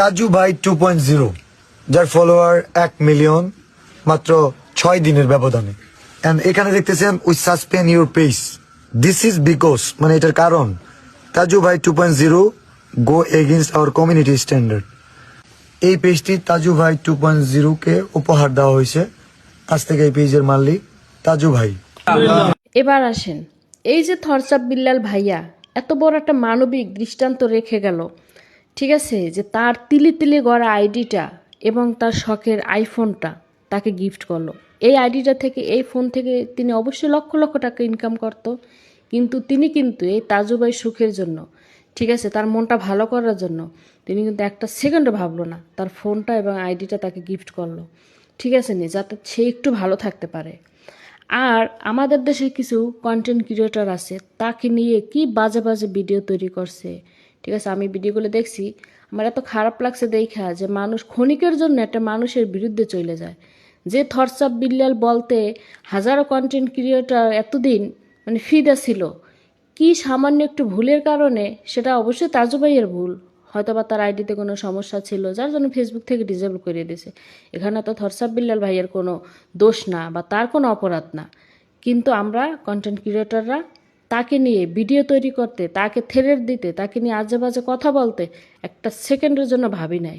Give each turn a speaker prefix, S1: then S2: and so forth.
S1: তাজু ভাই 2.0, যার follower 1 million মাত্র 6 দিনের ব্যবধানে। এন্ড এখানে দেখতেছেন we suspend your page, this is because, মানে এটার কারণ তাজু ভাই 2.0 গো এগেইনস্ট আওয়ার কমিউনিটি স্ট্যান্ডার্ড। এই পেজটি তাজু ভাই 2.0 কে উপহার দেওয়া হয়েছে। আজ থেকে এই পেজের মালিক তাজু ভাই।
S2: এবার আসেন, এই যে থরচাপ বিল্লাল ভাইয়া এত বড় একটা মানবিক দৃষ্টান্ত রেখে গেল, ঠিক আছে, যে তার তিলি তিলি গড়া আইডিটা এবং তার শখের আইফোনটা তাকে গিফট করলো। এই আইডিটা থেকে, এই ফোন থেকে তিনি অবশ্যই লক্ষ লক্ষ টাকা ইনকাম করত, কিন্তু তিনি কিন্তু এই তাজুভাই সুখের জন্য, ঠিক আছে, তার মনটা ভালো করার জন্য তিনি কিন্তু একটা সেকেন্ডও ভাবলো না তার ফোনটা এবং আইডিটা তাকে গিফট করলো, ঠিক আছে নি, যাতে সে একটু ভালো থাকতে পারে। আর আমাদের দেশে কিছু কন্টেন্ট ক্রিয়েটর আছে, তাকে নিয়ে কি বাজে বাজে ভিডিও তৈরি করছে, ঠিক আছে, আমি ভিডিওগুলো দেখছি, আমার এত খারাপ লাগছে দেখা যে মানুষ ক্ষণিকের জন্য একটা মানুষের বিরুদ্ধে চলে যায়। যে থরচাপ বিল্লাল বলতে হাজারো কন্টেন্ট ক্রিয়েটর এতদিন মানে ফিদা ছিল, কি সামান্য একটু ভুলের কারণে, সেটা অবশ্যই তাজু ভাইয়ের ভুল, হয়তো বা তার আইডিতে কোনো সমস্যা ছিল যার জন্য ফেসবুক থেকে ডিসেবল করে দিয়েছে। এখানে তো থরসাব বিল্লাল ভাইয়ের কোনো দোষ না বা তার কোনো অপরাধ না, কিন্তু আমরা কন্টেন্ট ক্রিয়েটররা তাকে নিয়ে ভিডিও তৈরি করতে, তাকে থ্রেট দিতে, তাকে নিয়ে আজে বাজে কথা বলতে একটা সেকেন্ডের জন্য ভাবি নাই।